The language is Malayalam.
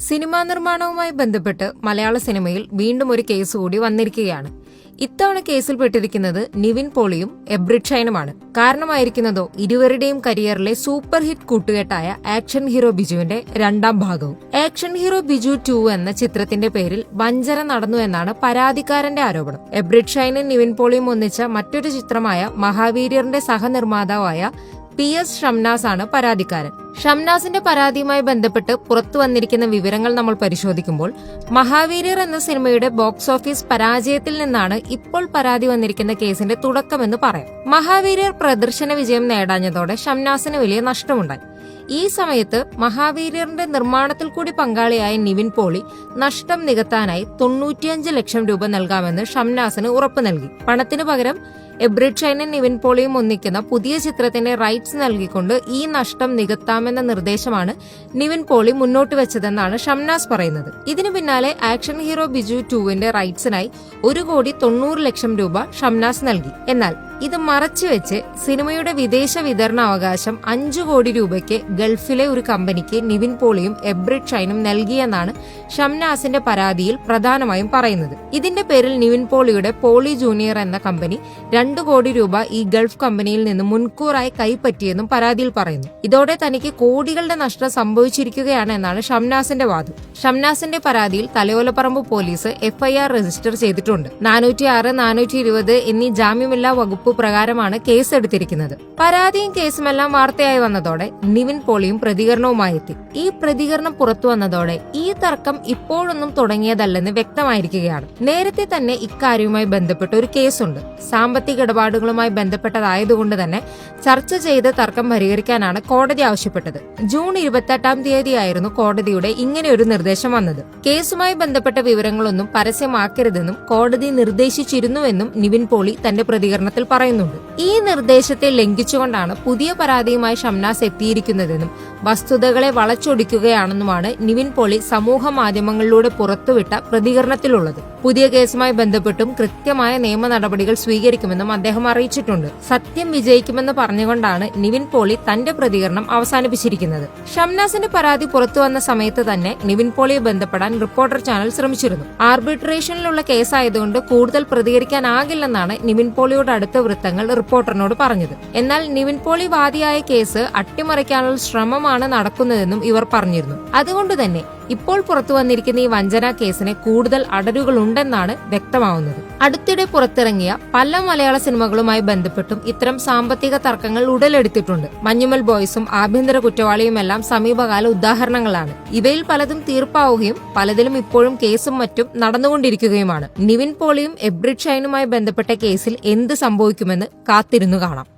സിനിമാ നിർമ്മാണവുമായി ബന്ധപ്പെട്ട് മലയാള സിനിമയിൽ വീണ്ടും ഒരു കേസ് കൂടി വന്നിരിക്കുകയാണ്. ഇത്തവണ കേസിൽപ്പെട്ടിരിക്കുന്നത് നിവിൻ പോളിയും എബ്രിഡ് ഷൈനുമാണ്. കാരണമായിരിക്കുന്നതോ ഇരുവരുടെയും കരിയറിലെ സൂപ്പർ ഹിറ്റ് കൂട്ടുകെട്ടായ ആക്ഷൻ ഹീറോ ബിജുവിന്റെ രണ്ടാം ഭാഗവും. ആക്ഷൻ ഹീറോ ബിജു 2 എന്ന ചിത്രത്തിന്റെ പേരിൽ വഞ്ചന നടന്നു എന്നാണ് പരാതിക്കാരന്റെ ആരോപണം. എബ്രിഡ് ഷൈനും നിവിൻ പോളിയും ഒന്നിച്ച മറ്റൊരു ചിത്രമായ മഹാവീര്യറിന്റെ സഹനിർമ്മാതാവായ PS ഷംനാസ് ആണ് പരാതിക്കാരൻ. ഷംനാസിന്റെ പരാതിയുമായി ബന്ധപ്പെട്ട് പുറത്തു വന്നിരിക്കുന്ന വിവരങ്ങൾ നമ്മൾ പരിശോധിക്കുമ്പോൾ മഹാവീര്യർ എന്ന സിനിമയുടെ ബോക്സ് ഓഫീസ് പരാജയത്തിൽ നിന്നാണ് ഇപ്പോൾ പരാതി വന്നിരിക്കുന്ന കേസിന്റെ തുടക്കമെന്ന് പറയാം. മഹാവീര്യർ പ്രദർശന വിജയം നേടാഞ്ഞതോടെ ഷംനാസിന് വലിയ നഷ്ടമുണ്ടായി. ഈ സമയത്ത് മഹാവീര്യറിന്റെ നിർമ്മാണത്തിൽ കൂടി പങ്കാളിയായ നിവിൻ പോളി നഷ്ടം നികത്താനായി 95 ലക്ഷം രൂപ നൽകാമെന്ന് ഷംനാസിന് ഉറപ്പു നൽകി. പണത്തിനു പകരം എബ്രിഡ് ഷൈനും നിവിൻ പോളിയും ഒന്നിക്കുന്ന പുതിയ ചിത്രത്തിന്റെ റൈറ്റ്സ് നൽകിക്കൊണ്ട് ഈ നഷ്ടം നികത്താമെന്ന നിർദ്ദേശമാണ് നിവിൻ പോളി മുന്നോട്ട് വെച്ചതെന്നാണ് ഷംനാസ് പറയുന്നത്. ഇതിനു പിന്നാലെ ആക്ഷൻ ഹീറോ ബിജു 2വിന്റെ റൈറ്റ്സിനായി 1,90 ലക്ഷം രൂപ ഷംനാസ് നൽകി. എന്നാൽ ഇത് മറച്ചുവെച്ച് സിനിമയുടെ വിദേശ വിതരണ അവകാശം 5 കോടി രൂപയ്ക്ക് ഗൾഫിലെ ഒരു കമ്പനിക്ക് നിവിൻ പോളിയും എബ്രിഡ് ഷൈനും നൽകിയെന്നാണ് ഷംനാസിന്റെ പരാതിയിൽ പ്രധാനമായും പറയുന്നത്. ഇതിന്റെ പേരിൽ നിവിൻ പോളിയുടെ പോളി ജൂനിയർ എന്ന കമ്പനി 2 കോടി രൂപ ഈ ഗൾഫ് കമ്പനിയിൽ നിന്ന് മുൻകൂറായി കൈപ്പറ്റിയെന്നും പരാതിയിൽ പറയുന്നു. ഇതോടെ തനിക്ക് കോടികളുടെ നഷ്ടം സംഭവിച്ചിരിക്കുകയാണ് എന്നാണ് ഷംനാസിന്റെ വാദം. ഷംനാസിന്റെ പരാതിയിൽ തലയോലപ്പറമ്പ് പോലീസ് FIR രജിസ്റ്റർ ചെയ്തിട്ടുണ്ട്. 406, 420 എന്നീ ജാമ്യമില്ലാ വകുപ്പ് പ്രകാരമാണ് കേസ് എടുത്തിരിക്കുന്നത്. പരാതിയും കേസുമെല്ലാം വാർത്തയായി വന്നതോടെ നിവിൻ പോളിയും പ്രതികരണവുമായി എത്തി. ഈ പ്രതികരണം പുറത്തു വന്നതോടെ ഈ തർക്കം ഇപ്പോഴൊന്നും തുടങ്ങിയതല്ലെന്ന് വ്യക്തമായിരിക്കുകയാണ്. നേരത്തെ തന്നെ ഇക്കാര്യവുമായി ബന്ധപ്പെട്ട ഒരു കേസുണ്ട്. സാമ്പത്തിക ഇടപാടുകളുമായി ബന്ധപ്പെട്ടതായതുകൊണ്ട് തന്നെ ചർച്ച ചെയ്ത് തർക്കം പരിഹരിക്കാനാണ് കോടതി ആവശ്യപ്പെട്ടത്. ജൂൺ 28-ാം തീയതിയായിരുന്നു കോടതിയുടെ ഇങ്ങനെയൊരു നിർദ്ദേശം വന്നത്. കേസുമായി ബന്ധപ്പെട്ട വിവരങ്ങളൊന്നും പരസ്യമാക്കരുതെന്നും കോടതി നിർദ്ദേശിച്ചിരുന്നുവെന്നും നിവിൻ പോളി തന്റെ പ്രതികരണത്തിൽ പറയുന്നുണ്ട്. ഈ നിർദ്ദേശത്തെ ലംഘിച്ചുകൊണ്ടാണ് പുതിയ പരാതിയുമായി ഷംനാസ് എത്തിയിരിക്കുന്നതെന്നും വസ്തുതകളെ വളച്ചൊടിക്കുകയാണെന്നുമാണ് നിവിൻ പോളി സമൂഹ മാധ്യമങ്ങളിലൂടെ പുറത്തുവിട്ട പ്രതികരണത്തിലുള്ളത്. പുതിയ കേസുമായി ബന്ധപ്പെട്ടും കൃത്യമായ നിയമ നടപടികൾ സ്വീകരിക്കുമെന്നും അദ്ദേഹം അറിയിച്ചിട്ടുണ്ട്. സത്യം വിജയിക്കുമെന്ന് പറഞ്ഞുകൊണ്ടാണ് നിവിൻ പോളി തന്റെ പ്രതികരണം അവസാനിപ്പിച്ചിരിക്കുന്നത്. ഷംനാസിന്റെ പരാതി പുറത്തുവന്ന സമയത്ത് തന്നെ നിവിൻ പോളിയെ ബന്ധപ്പെടാൻ റിപ്പോർട്ടർ ചാനൽ ശ്രമിച്ചിരുന്നു. ആർബിട്രേഷനിലുള്ള കേസായതുകൊണ്ട് കൂടുതൽ പ്രതികരിക്കാനാകില്ലെന്നാണ് നിവിൻ പോളിയോട് അടുത്ത വൃത്തങ്ങൾ റിപ്പോർട്ടറിനോട് പറഞ്ഞത്. എന്നാൽ നിവിൻ പോളി വാദിയായ കേസ് അട്ടിമറിക്കാനുള്ള ശ്രമമാണ് നടക്കുന്നതെന്നും ഇവർ പറഞ്ഞിരുന്നു. അതുകൊണ്ട് തന്നെ ഇപ്പോൾ പുറത്തു വന്നിരിക്കുന്ന ഈ വഞ്ചനാ കേസിന് കൂടുതൽ അടരുകളുണ്ടെന്നാണ് വ്യക്തമാവുന്നത്. അടുത്തിടെ പുറത്തിറങ്ങിയ പല മലയാള സിനിമകളുമായി ബന്ധപ്പെട്ടും ഇത്തരം സാമ്പത്തിക തർക്കങ്ങൾ ഉടലെടുത്തിട്ടുണ്ട്. മഞ്ഞുമൽ ബോയ്സും ആഭ്യന്തര കുറ്റവാളിയുമെല്ലാം സമീപകാല ഉദാഹരണങ്ങളാണ്. ഇവയിൽ പലതും തീർപ്പാവുകയും പലതിലും ഇപ്പോഴും കേസും മറ്റും നടന്നുകൊണ്ടിരിക്കുകയുമാണ്. നിവിൻ പോളിയും എബ്രിഡ് ഷൈനുമായി ബന്ധപ്പെട്ട കേസിൽ എന്ത് സംഭവിക്കുമെന്ന് കാത്തിരുന്നു കാണാം.